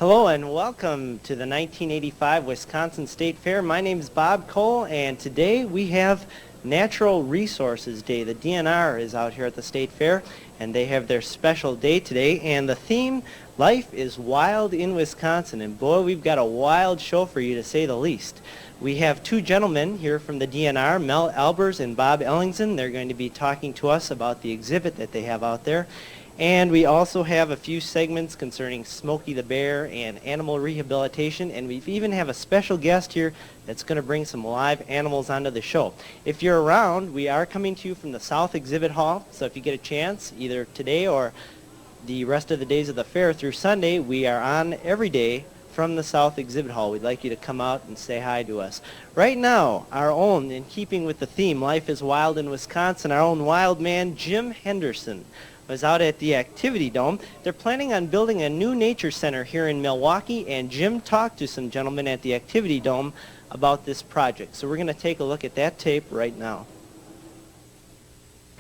Hello and welcome to the 1985 Wisconsin State Fair. My name is Bob Cole, and today we have Natural Resources Day. The DNR is out here at the State Fair, and they have their special day today, and the theme, Life is Wild in Wisconsin. And boy, we've got a wild show for you, to say the least. We have two gentlemen here from the DNR, Mel Albers and Bob Ellingson. They're going to be talking to us about the exhibit that they have out there. And we also have a few segments concerning Smokey the Bear and animal rehabilitation, and we even have a special guest here that's going to bring some live animals onto the show. If you're around, we are coming to you from the South Exhibit Hall, so if you get a chance, either today or the rest of the days of the fair through Sunday, we are on every day from the South Exhibit Hall. We'd like you to come out and say hi to us. Right now, our own, in keeping with the theme, Life is Wild in Wisconsin, our own wild man, Jim Henderson, was out at the Activity Dome. They're planning on building a new nature center here in Milwaukee, and Jim talked to some gentlemen at the Activity Dome about this project. So we're going to take a look at that tape right now.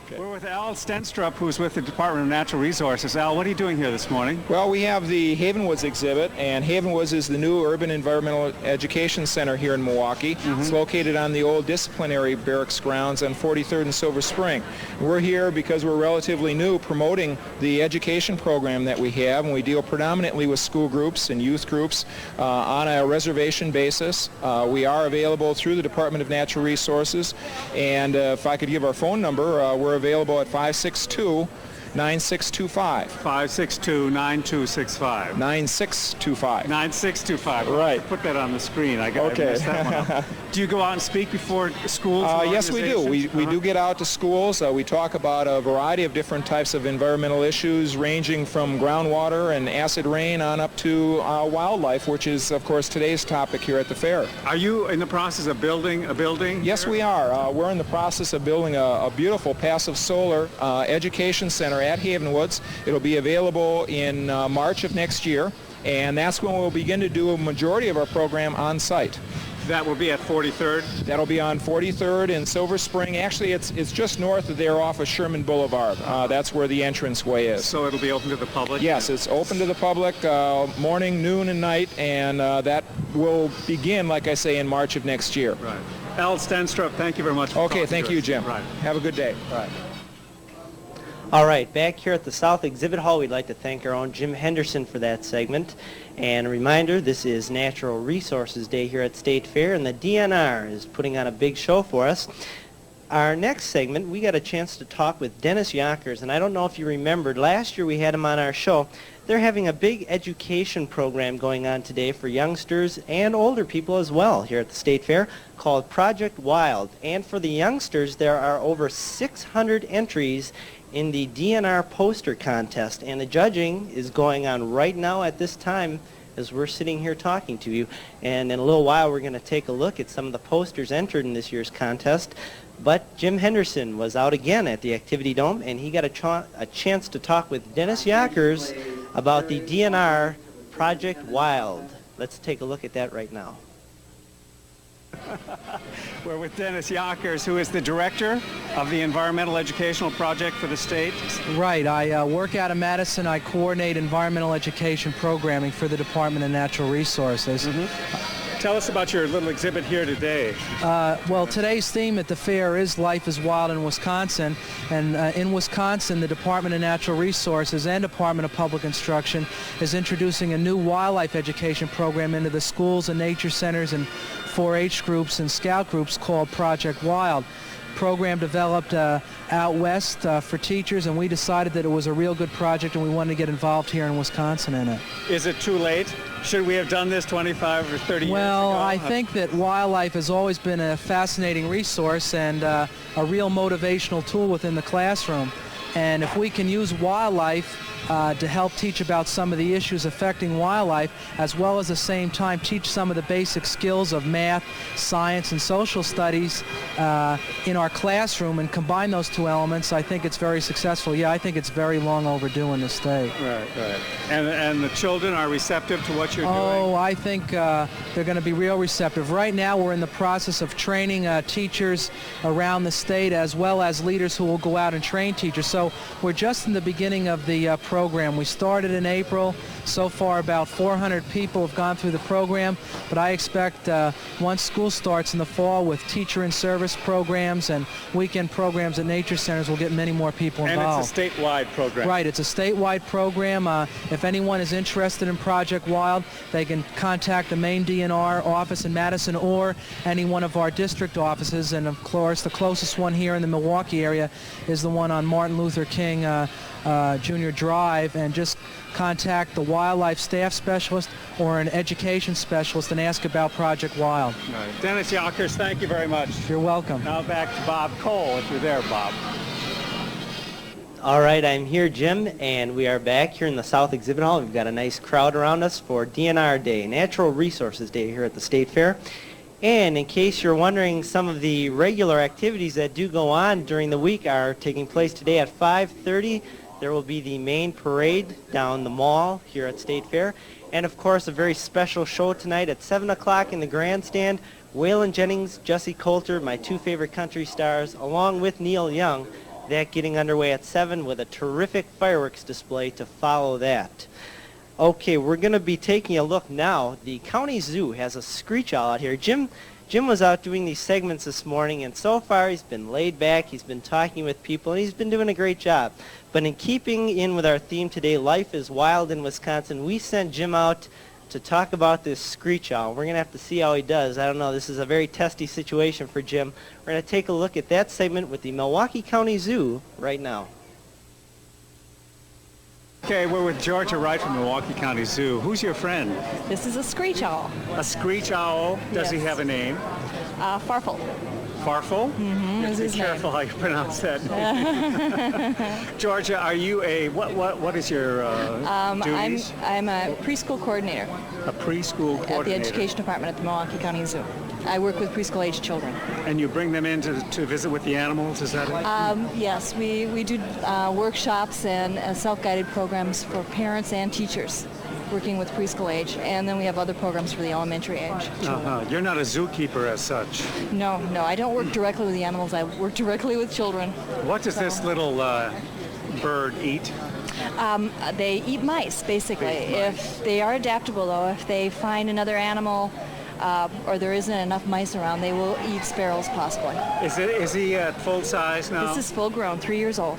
Okay. We're with Al Stenstrup, who's with the Department of Natural Resources. Al, what are you doing here this morning? Well, we have the Havenwoods exhibit, and Havenwoods is the new Urban Environmental Education Center here in Milwaukee. It's located on the old disciplinary barracks grounds on 43rd and Silver Spring. We're here because we're relatively new, promoting the education program that we have, and we deal predominantly with school groups and youth groups on a reservation basis. We are available through the Department of Natural Resources, and if I could give our phone number, we're available at 562-9625. 562-9265. 9625. 9625. Right. Put that on the screen. I messed that one up. Do you go out and speak before schools? Yes, we do. We do get out to schools. We talk about a variety of different types of environmental issues, ranging from groundwater and acid rain on up to wildlife, which is, of course, today's topic here at the fair. Are you in the process of building a building? Yes, we are. We're in the process of building a beautiful passive solar education center at Havenwoods. It'll be available in March of next year, and that's when we'll begin to do a majority of our program on site. That will be at 43rd? That'll be on 43rd in Silver Spring. Actually, it's just north of there off of Sherman Boulevard. That's where the entranceway is. So it'll be open to the public? Yes, it's open to the public morning, noon, and night, and that will begin, like I say, in March of next year. Right. Al Stenstrup, thank you very much for Okay, thank you, Jim. Right. Have a good day. Right. All right, back here at the South Exhibit Hall, we'd like to thank our own Jim Henderson for that segment. And a reminder, this is Natural Resources Day here at State Fair, and the DNR is putting on a big show for us. Our next segment, we got a chance to talk with Dennis Yonkers, and I don't know if you remembered, last year we had him on our show. They're having a big education program going on today for youngsters and older people as well here at the State Fair, called Project Wild. And for the youngsters, there are over 600 entries in the DNR poster contest, and the judging is going on right now at this time as we're sitting here talking to you. And in a little while we're going to take a look at some of the posters entered in this year's contest. But Jim Henderson was out again at the Activity Dome, and he got a chance to talk with Dennis Yonkers about the DNR Project Wild. Let's take a look at that right now. We're with Dennis Yonkers, who is the director of the Environmental Educational Project for the state. Right. I work out of Madison. I coordinate environmental education programming for the Department of Natural Resources. Tell us about your little exhibit here today. Well, today's theme at the fair is Life is Wild in Wisconsin. And in Wisconsin, the Department of Natural Resources and Department of Public Instruction is introducing a new wildlife education program into the schools and nature centers and 4-H groups and scout groups called Project Wild. Program developed out west for teachers, and we decided that it was a real good project and we wanted to get involved here in Wisconsin in it. Is it too late? Should we have done this 25 or 30 years ago? Well, I think that wildlife has always been a fascinating resource and a real motivational tool within the classroom. And if we can use wildlife to help teach about some of the issues affecting wildlife, as well as at the same time teach some of the basic skills of math, science, and social studies in our classroom and combine those two elements, I think it's very successful. Yeah, I think it's very long overdue in the state. Right, right. And the children are receptive to what you're doing? Oh, I think they're going to be real receptive. Right now we're in the process of training teachers around the state, as well as leaders who will go out and train teachers. So So we're just in the beginning of the program. We started in April. So far, about 400 people have gone through the program, but I expect once school starts in the fall with teacher-in-service programs and weekend programs at nature centers, we'll get many more people involved. And it's a statewide program. Right, it's a statewide program. If anyone is interested in Project Wild, they can contact the main DNR office in Madison or any one of our district offices, and of course the closest one here in the Milwaukee area is the one on Martin Luther King Jr. Drive, and just contact the wildlife staff specialist or an education specialist and ask about Project Wild. Right. Dennis Yockers, thank you very much. You're welcome. Now back to Bob Cole, if you're there, Bob. All right, I'm here, Jim, and we are back here in the South Exhibit Hall. We've got a nice crowd around us for DNR Day, Natural Resources Day here at the State Fair. And in case you're wondering, some of the regular activities that do go on during the week are taking place today at 5:30. There will be the main parade down the mall here at State Fair. And of course, a very special show tonight at 7 o'clock in the grandstand. Waylon Jennings, Jesse Coulter, my two favorite country stars, along with Neil Young. That getting underway at 7 with a terrific fireworks display to follow that. Okay, we're going to be taking a look now. The county zoo has a screech owl out here. Jim was out doing these segments this morning, and so far he's been laid back, he's been talking with people, and he's been doing a great job. But in keeping in with our theme today, Life is Wild in Wisconsin, we sent Jim out to talk about this screech owl. We're going to have to see how he does. I don't know, this is a very testy situation for Jim. We're going to take a look at that segment with the Milwaukee County Zoo right now. Okay, we're with Georgia Wright from Milwaukee County Zoo. Who's your friend? This is a screech owl. A screech owl. Does he Yes. have a name? Farfel. Farfel? Mm-hmm, is Be his name. careful how you pronounce that name. Georgia, are you a, what is your duties? I'm a preschool coordinator A preschool coordinator. at the Education Department at the Milwaukee County Zoo. I work with preschool-age children. And you bring them in to visit with the animals, is that it? Yes, we do workshops and self-guided programs for parents and teachers working with preschool age, and then we have other programs for the elementary age children. You're not a zookeeper as such. No, I don't work directly with the animals. I work directly with children. What does this little bird eat? They eat mice, basically. If they are adaptable, though, if they find another animal or there isn't enough mice around, they will eat sparrows, possibly. Is he at full size now? This is full grown, 3 years old.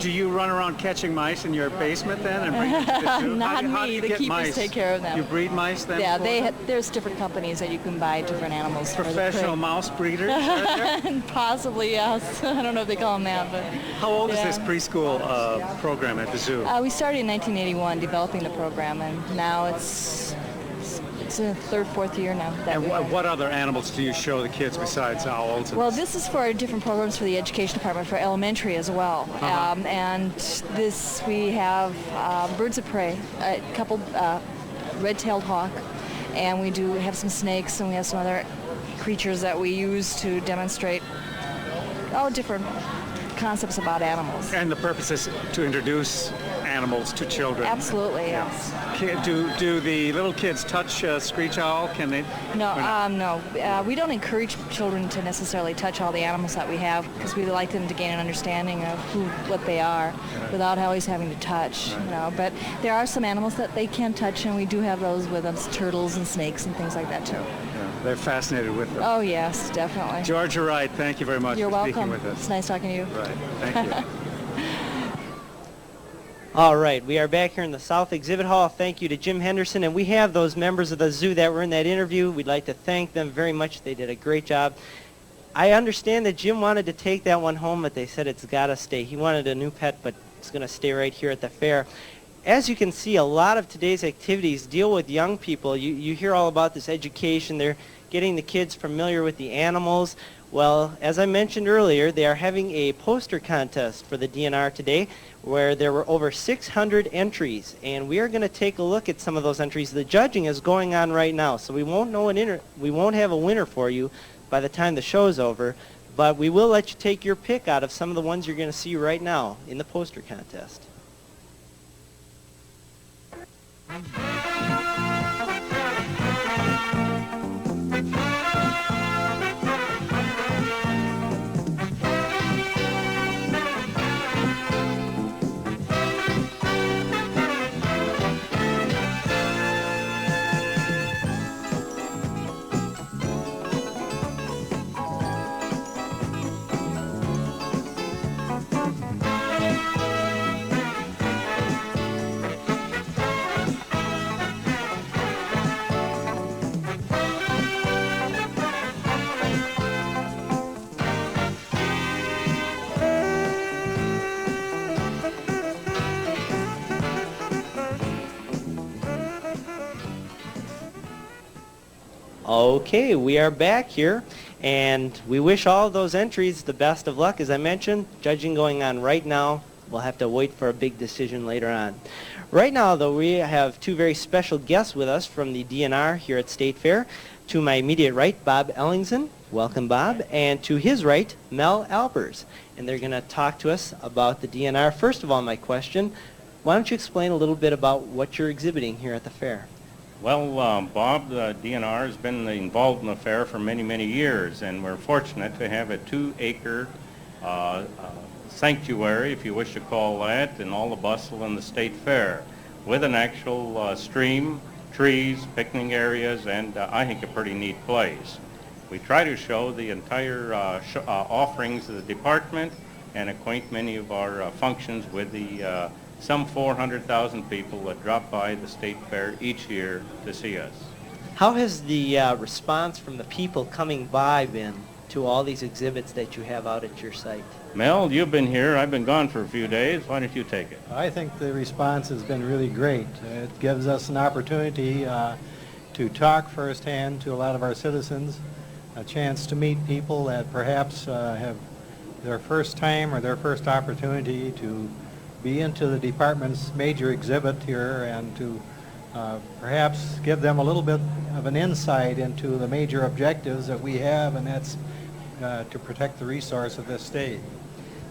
Do you run around catching mice in your basement then and bring them to the zoo? Not how do me. you The get keepers mice? take care of them. You breed mice then? Yeah, for them? there's different companies that you can buy different animals. for the Professional prey. mouse breeders? are there? Possibly, yes. I don't know if they call them that, but How old is Yeah. this preschool program at the zoo? we started in 1981 developing the program, and now it's in the third, fourth year now. That And we've been. what other animals do you show the kids besides owls? And Well, this is for different programs for the Education Department for elementary as well. And this, we have birds of prey, a couple red-tailed hawk, and we do have some snakes, and we have some other creatures that we use to demonstrate different concepts about animals. And the purpose is to introduce animals to children. Absolutely, yes. Do the little kids touch a screech owl? Can they? No. We don't encourage children to necessarily touch all the animals that we have because we like them to gain an understanding of what they are without always having to touch. You know, but there are some animals that they can touch, and we do have those with us, turtles and snakes and things like that too. Yeah, they're fascinated with them. Oh yes, definitely. Georgia Wright, thank you very much You're for welcome. speaking with us. It's nice talking to you. Right, thank you. All right, we are back here in the South Exhibit Hall. Thank you to Jim Henderson, and we have those members of the zoo that were in that interview. We'd like to thank them very much. They did a great job. I understand that Jim wanted to take that one home, but they said it's got to stay. He wanted a new pet, but it's going to stay right here at the fair. As you can see, a lot of today's activities deal with young people. You hear all about this education. They're getting the kids familiar with the animals. Well, as I mentioned earlier, they are having a poster contest for the DNR today where there were over 600 entries, and we are going to take a look at some of those entries. The judging is going on right now, so we won't have a winner for you by the time the show is over, but we will let you take your pick out of some of the ones you're going to see right now in the poster contest. Okay, we are back here, and we wish all of those entries the best of luck. As I mentioned, judging going on right now. We'll have to wait for a big decision later on. Right now, though, we have two very special guests with us from the DNR here at State Fair. To my immediate right, Bob Ellingson. Welcome, Bob. And to his right, Mel Albers. And they're going to talk to us about the DNR. First of all, my question, why don't you explain a little bit about what you're exhibiting here at the fair? Well, Bob, the DNR has been involved in the fair for many, many years, and we're fortunate to have a 2-acre sanctuary, if you wish to call that, and all the bustle in the State Fair, with an actual stream, trees, picnic areas, and I think a pretty neat place. We try to show the entire offerings of the department and acquaint many of our functions with the some 400,000 people that drop by the State Fair each year to see us. How has the response from the people coming by been to all these exhibits that you have out at your site? Mel, you've been here. I've been gone for a few days. Why don't you take it? I think the response has been really great. It gives us an opportunity to talk firsthand to a lot of our citizens, a chance to meet people that perhaps have their first time or their first opportunity to be into the department's major exhibit here, and to perhaps give them a little bit of an insight into the major objectives that we have, and that's to protect the resource of this state.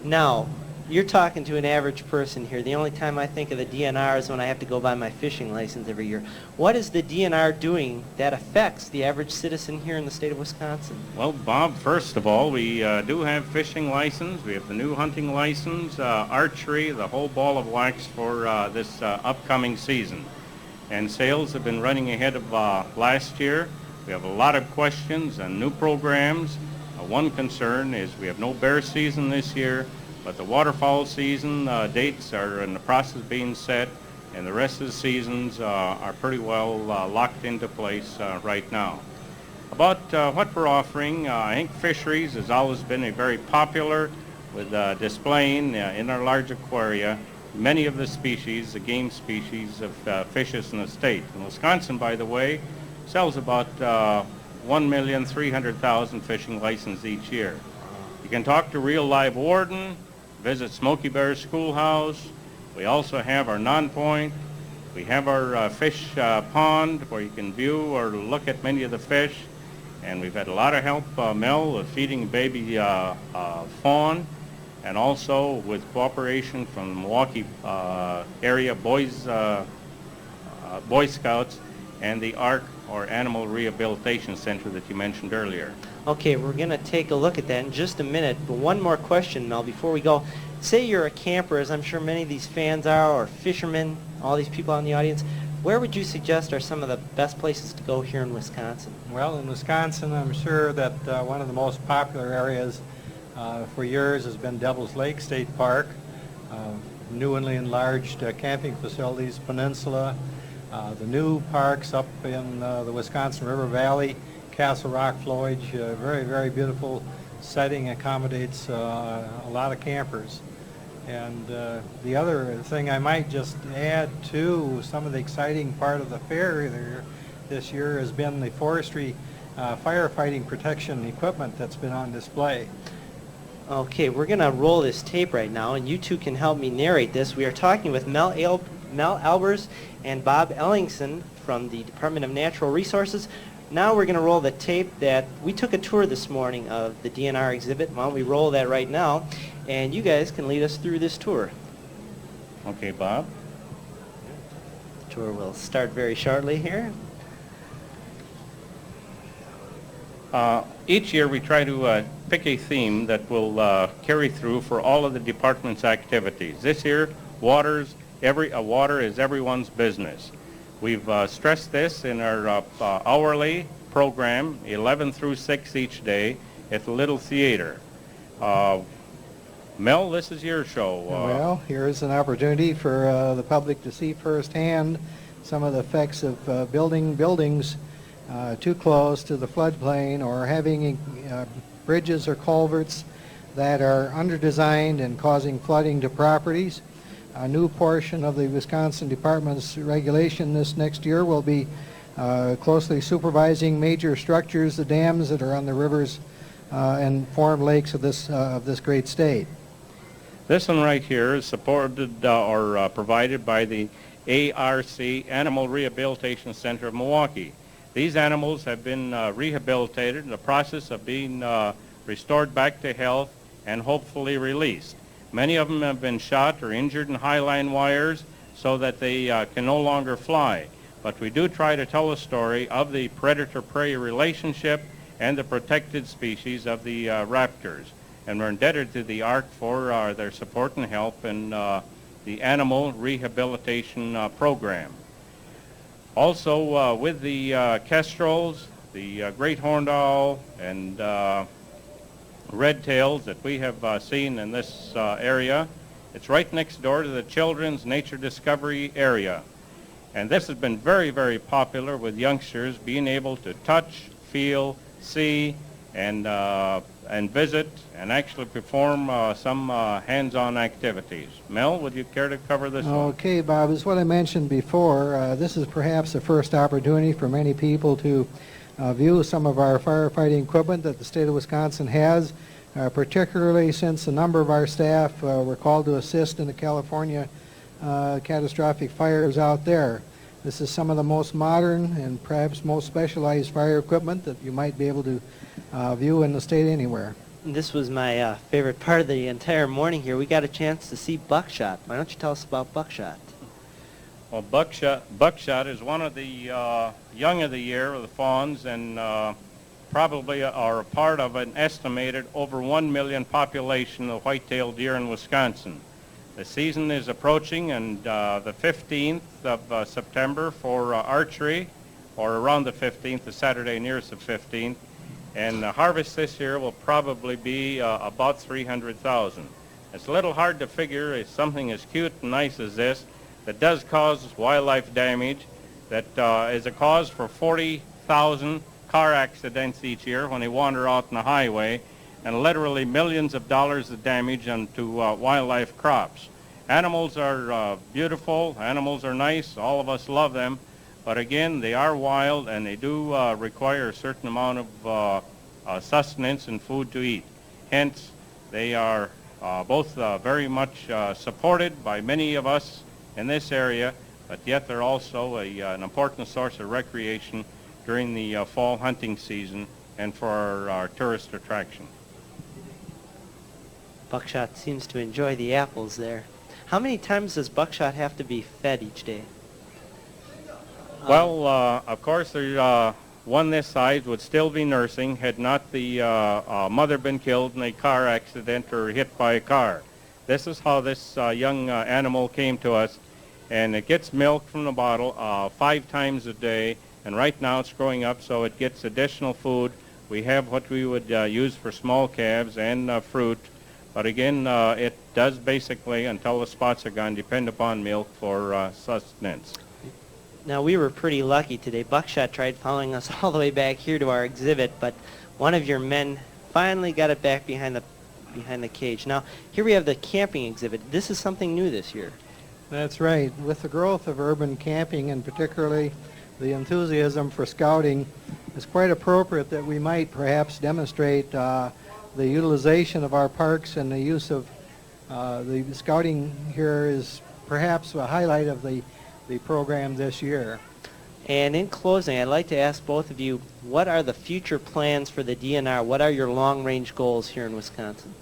Now, you're talking to an average person here. The only time I think of the DNR is when I have to go buy my fishing license every year. What is the DNR doing that affects the average citizen here in the state of Wisconsin? Well, Bob, first of all, we do have fishing license. We have the new hunting license, archery, the whole ball of wax for this upcoming season. And sales have been running ahead of last year. We have a lot of questions and new programs. One concern is we have no bear season this year, but the waterfowl season dates are in the process of being set, and the rest of the seasons are pretty well locked into place right now. About what we're offering, I think fisheries has always been a very popular with displaying in our large aquaria many of the species, the game species of fishes in the state. And Wisconsin, by the way, sells about 1,300,000 fishing licenses each year. You can talk to Real Live Warden, visit Smoky Bear Schoolhouse. We also have our non-point. We have our fish pond where you can view or look at many of the fish. And we've had a lot of help, Mel, with feeding baby fawn, and also with cooperation from the Milwaukee area Boy Scouts and the ARC, or Animal Rehabilitation Center, that you mentioned earlier. Okay, we're going to take a look at that in just a minute, but one more question, Mel, before we go. Say you're a camper, as I'm sure many of these fans are, or fishermen, all these people out in the audience. Where would you suggest are some of the best places to go here in Wisconsin? Well, in Wisconsin, I'm sure that one of the most popular areas for years has been Devil's Lake State Park, newly enlarged camping facilities, Peninsula, the new parks up in the Wisconsin River Valley, Castle Rock, Floyd, very, very beautiful setting, accommodates a lot of campers. And the other thing I might just add to some of the exciting part of the fair this year has been the forestry firefighting protection equipment that's been on display. Okay, we're going to roll this tape right now, and you two can help me narrate this. We are talking with Mel Albers and Bob Ellingson from the Department of Natural Resources. Now we're going to roll the tape that we took a tour this morning of the DNR exhibit. Why don't we roll that right now, and you guys can lead us through this tour. Okay, Bob. The tour will start very shortly here. Each year we try to pick a theme that will carry through for all of the department's activities. This year, water is everyone's business. We've stressed this in our hourly program, 11 through 6 each day at the Little Theater. Mel, this is your show. Well, here's an opportunity for the public to see firsthand some of the effects of building buildings too close to the floodplain, or having bridges or culverts that are under-designed and causing flooding to properties. A new portion of the Wisconsin Department's regulation this next year will be closely supervising major structures, the dams that are on the rivers and form lakes of this great state. This one right here is supported or provided by the ARC, Animal Rehabilitation Center of Milwaukee. These animals have been rehabilitated in the process of being restored back to health and hopefully released. Many of them have been shot or injured in highline wires so that they can no longer fly. But we do try to tell a story of the predator-prey relationship and the protected species of the raptors. And we're indebted to the ARC for their support and help in the animal rehabilitation program. Also with the kestrels, the great horned owl, and red tails that we have seen in this area, it's right next door to the Children's Nature Discovery area. And this has been very, very popular with youngsters being able to touch, feel, see, and visit and actually perform some hands-on activities. Mel, would you care to cover this one? Okay, Bob, as what I mentioned before, this is perhaps the first opportunity for many people to view some of our firefighting equipment that the state of Wisconsin has, particularly since a number of our staff were called to assist in the California catastrophic fires out there. This is some of the most modern and perhaps most specialized fire equipment that you might be able to view in the state anywhere. This was my favorite part of the entire morning here. We got a chance to see buckshot. Why don't you tell us about buckshot? Well, buckshot is one of the young of the year of the fawns, and probably are a part of an estimated over 1 million population of white-tailed deer in Wisconsin. The season is approaching, and the 15th of September for archery, or around the 15th, the Saturday nearest the 15th, and the harvest this year will probably be about 300,000. It's a little hard to figure if something as cute and nice as this that does cause wildlife damage, that is a cause for 40,000 car accidents each year when they wander out on the highway, and literally millions of dollars of damage onto wildlife crops. Animals are beautiful, animals are nice, all of us love them, but again, they are wild and they do require a certain amount of sustenance and food to eat. Hence, they are both very much supported by many of us in this area, but yet they're also an important source of recreation during the fall hunting season and for our tourist attraction. Buckshot seems to enjoy the apples there. How many times does buckshot have to be fed each day? Well, of course, one this size would still be nursing had not the mother been killed in a car accident or hit by a car. This is how this young animal came to us, and it gets milk from the bottle 5 times a day, and right now it's growing up, so it gets additional food. We have what we would use for small calves and fruit, but again, it does basically, until the spots are gone, depend upon milk for sustenance. Now, we were pretty lucky today. Buckshot tried following us all the way back here to our exhibit, but one of your men finally got it back behind the cage. Now, here we have the camping exhibit. This is something new this year. That's right. With the growth of urban camping, and particularly the enthusiasm for scouting, it's quite appropriate that we might perhaps demonstrate the utilization of our parks, and the use of the scouting here is perhaps a highlight of the program this year. And in closing, I'd like to ask both of you, what are the future plans for the DNR? What are your long-range goals here in Wisconsin?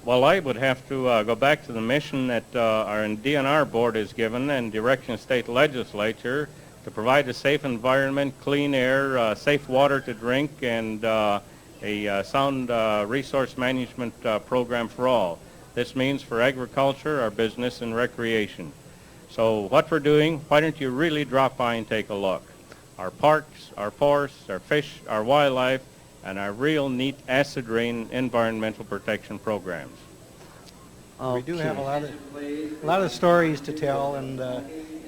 Well, I would have to go back to the mission that our DNR board has given and direction of state legislature to provide a safe environment, clean air, safe water to drink, and a sound resource management program for all. This means for agriculture, our business, and recreation. So what we're doing, why don't you really drop by and take a look? Our parks, our forests, our fish, our wildlife, and our real neat acid rain environmental protection programs. Okay. We do have a lot of stories to tell, and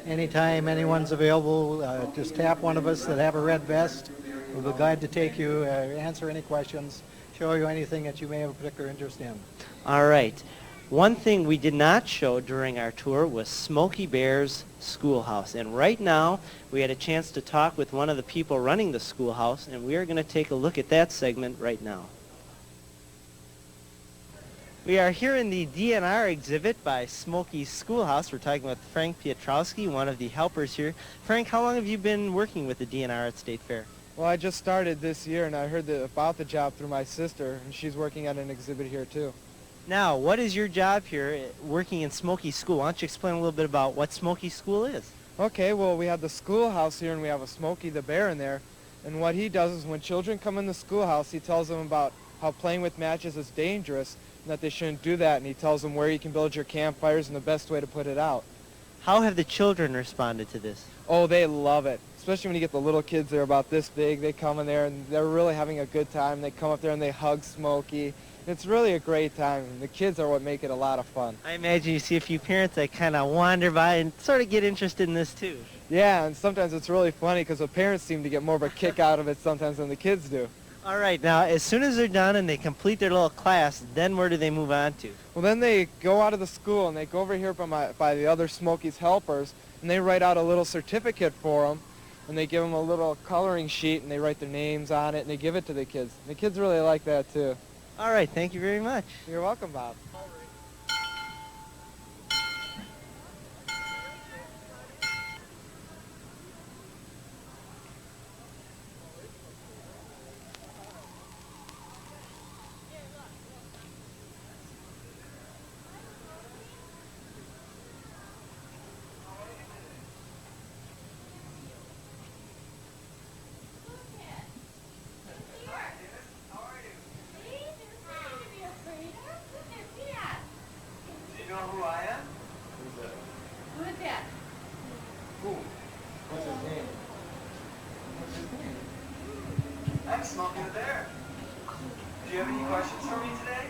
anytime anyone's available, just tap one of us that have a red vest. We'll be glad to take you, answer any questions, show you anything that you may have a particular interest in. All right. One thing we did not show during our tour was Smokey Bear's schoolhouse. And right now, we had a chance to talk with one of the people running the schoolhouse, and we are going to take a look at that segment right now. We are here in the DNR exhibit by Smokey's Schoolhouse. We're talking with Frank Piotrowski, one of the helpers here. Frank, how long have you been working with the DNR at State Fair? Well, I just started this year, and I heard about the job through my sister, and she's working at an exhibit here too. Now, what is your job here working in Smokey's School? Why don't you explain a little bit about what Smokey's School is? Okay, well, we have the schoolhouse here, and we have a Smokey the Bear in there. And what he does is when children come in the schoolhouse, he tells them about how playing with matches is dangerous and that they shouldn't do that. And he tells them where you can build your campfires and the best way to put it out. How have the children responded to this? Oh, they love it. Especially when you get the little kids, they're about this big. They come in there, and they're really having a good time. They come up there, and they hug Smokey. It's really a great time. The kids are what make it a lot of fun. I imagine you see a few parents that kind of wander by and sort of get interested in this too. Yeah, and sometimes it's really funny because the parents seem to get more of a kick out of it sometimes than the kids do. All right, now as soon as they're done and they complete their little class, then where do they move on to? Well, then they go out of the school and they go over here by the other Smokey's helpers, and they write out a little certificate for them, and they give them a little coloring sheet, and they write their names on it, and they give it to the kids. The kids really like that too. All right, thank you very much. You're welcome, Bob. I'm Smokey the Bear. Do you have any questions for me today?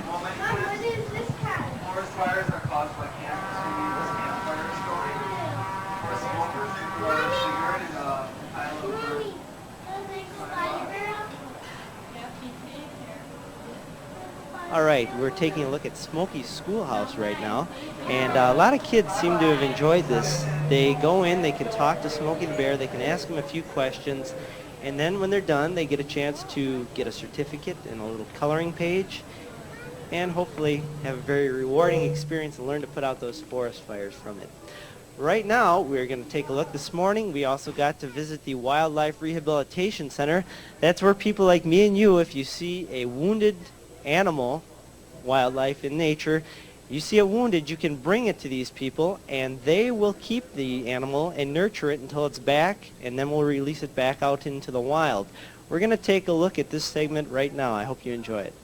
Well, forest fires are caused by campers who leave this campfire story. For smokers who grow a cigarette in the island bird. All right, we're taking a look at Smokey's Schoolhouse right now, and a lot of kids seem to have enjoyed this. They go in, they can talk to Smokey the Bear, they can ask him a few questions, and then when they're done, they get a chance to get a certificate and a little coloring page, and hopefully have a very rewarding experience and learn to put out those forest fires from it. Right now, we're going to take a look this morning. We also got to visit the Wildlife Rehabilitation Center. That's where people like me and you, if you see a wounded animal, wildlife in nature, you see it wounded, you can bring it to these people and they will keep the animal and nurture it until it's back, and then we'll release it back out into the wild. We're going to take a look at this segment right now. I hope you enjoy it.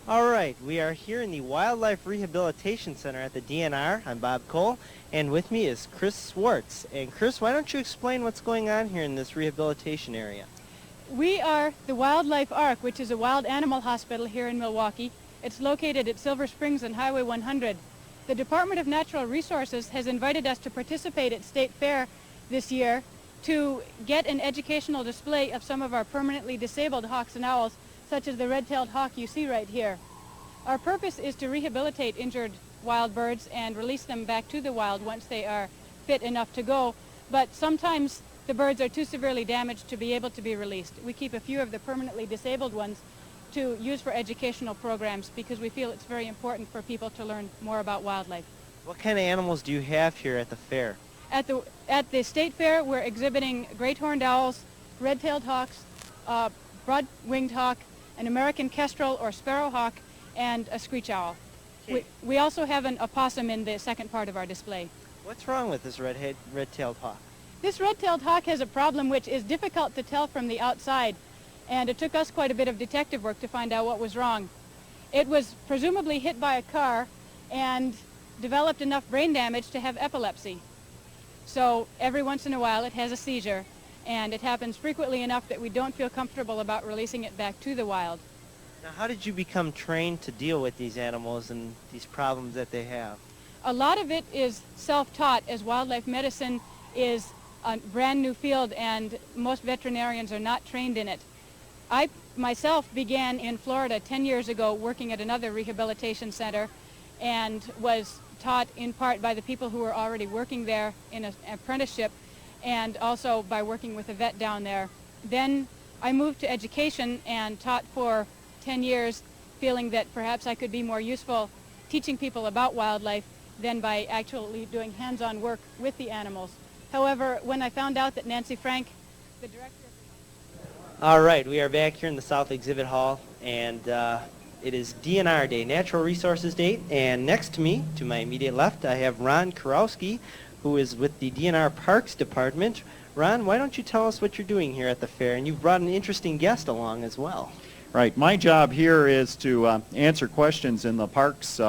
All right, we are here in the Wildlife Rehabilitation Center at the DNR. I'm Bob Cole, and with me is Chris Swartz. And Chris, why don't you explain what's going on here in this rehabilitation area? We are the Wildlife Ark, which is a wild animal hospital here in Milwaukee. It's located at Silver Springs and Highway 100. The Department of Natural Resources has invited us to participate at State Fair this year to get an educational display of some of our permanently disabled hawks and owls, such as the red-tailed hawk you see right here. Our purpose is to rehabilitate injured wild birds and release them back to the wild once they are fit enough to go, but sometimes the birds are too severely damaged to be able to be released. We keep a few of the permanently disabled ones to use for educational programs because we feel it's very important for people to learn more about wildlife. What kind of animals do you have here at the fair? At the State Fair, we're exhibiting great horned owls, red-tailed hawks, broad-winged hawk, an American kestrel or sparrowhawk, and a screech owl. Okay. We also have an opossum in the second part of our display. What's wrong with this red-tailed hawk? This red-tailed hawk has a problem which is difficult to tell from the outside, and it took us quite a bit of detective work to find out what was wrong. It was presumably hit by a car and developed enough brain damage to have epilepsy. So every once in a while it has a seizure, and it happens frequently enough that we don't feel comfortable about releasing it back to the wild. Now, how did you become trained to deal with these animals and these problems that they have? A lot of it is self-taught, as wildlife medicine is a brand new field, and most veterinarians are not trained in it. I myself began in Florida 10 years ago working at another rehabilitation center and was taught in part by the people who were already working there in an apprenticeship and also by working with a vet down there. Then I moved to education and taught for 10 years, feeling that perhaps I could be more useful teaching people about wildlife than by actually doing hands-on work with the animals. However, when I found out that Nancy Frank, the director of the... All right, we are back here in the South Exhibit Hall, and it is DNR Day, Natural Resources Day, and next to me, to my immediate left, I have Ron Kurowski, who is with the DNR Parks Department. Ron, why don't you tell us what you're doing here at the fair? And you've brought an interesting guest along as well. Right. My job here is to answer questions in the parks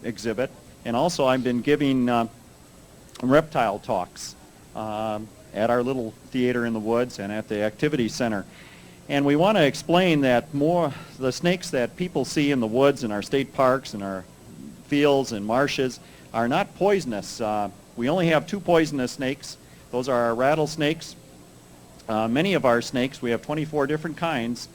exhibit, and also I've been giving reptile talks at our little theater in the woods and at the activity center. And we want to explain that the snakes that people see in the woods in our state parks and our fields and marshes are not poisonous. We only have 2 poisonous snakes. Those are our rattlesnakes. Many of our snakes, we have 24 different kinds,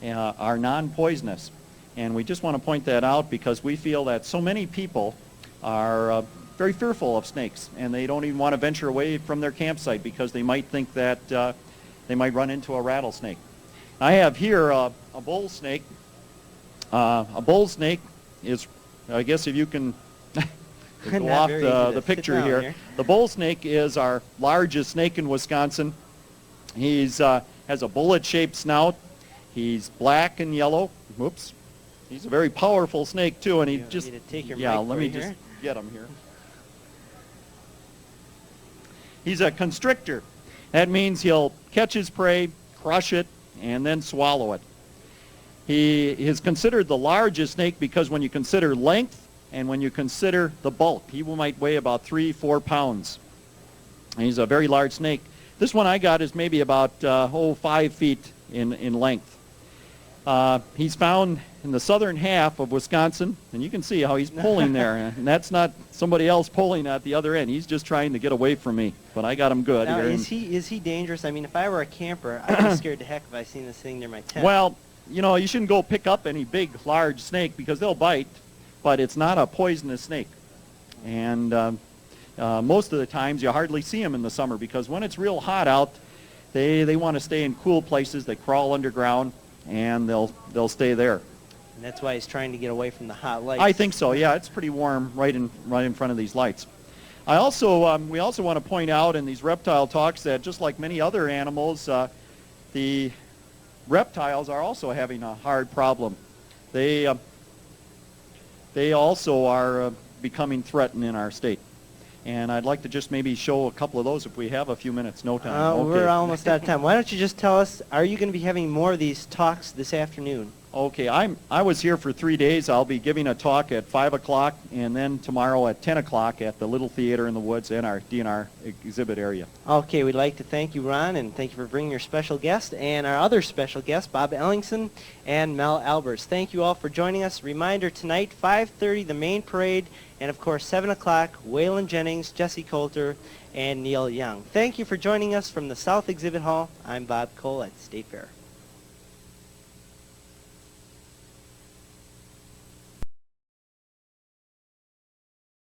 are non-poisonous. And we just want to point that out because we feel that so many people are very fearful of snakes, and they don't even want to venture away from their campsite because they might think that they might run into a rattlesnake. I have here a bull snake. A bull snake is, I guess if you can go off the picture here. The bull snake is our largest snake in Wisconsin. He's has a bullet-shaped snout. He's black and yellow. Whoops. He's a very powerful snake too, and he just let me just get him here. He's a constrictor. That means he'll catch his prey, crush it, and then swallow it. He is considered the largest snake because when you consider length and when you consider the bulk, he might weigh about 3-4 pounds. And he's a very large snake. This one I got is maybe about 5 feet in length. He's found in the southern half of Wisconsin, and you can see how he's pulling there. And that's not somebody else pulling at the other end. He's just trying to get away from me, but I got him good. Now, here. is he dangerous? I mean, if I were a camper, I'd be scared to heck if I seen this thing near my tent. Well, you know, you shouldn't go pick up any big, large snake because they'll bite, but it's not a poisonous snake. And most of the times you hardly see them in the summer because when it's real hot out, they want to stay in cool places. They crawl underground, and they'll stay there. And that's why he's trying to get away from the hot lights. I think so. Yeah, it's pretty warm right in front of these lights. We also want to point out in these reptile talks that just like many other animals, the reptiles are also having a hard problem. They also are becoming threatened in our state. And I'd like to just maybe show a couple of those if we have a few minutes. No time. Okay. We're almost out of time. Why don't you just tell us, are you going to be having more of these talks this afternoon? Okay, I was here for 3 days. I'll be giving a talk at 5 o'clock and then tomorrow at 10 o'clock at the Little Theater in the Woods and our DNR exhibit area. Okay, we'd like to thank you, Ron, and thank you for bringing your special guest and our other special guests, Bob Ellingson and Mel Albers. Thank you all for joining us. Reminder tonight, 5:30, the main parade, and of course 7 o'clock, Waylon Jennings, Jesse Coulter, and Neil Young. Thank you for joining us from the South Exhibit Hall. I'm Bob Cole at State Fair.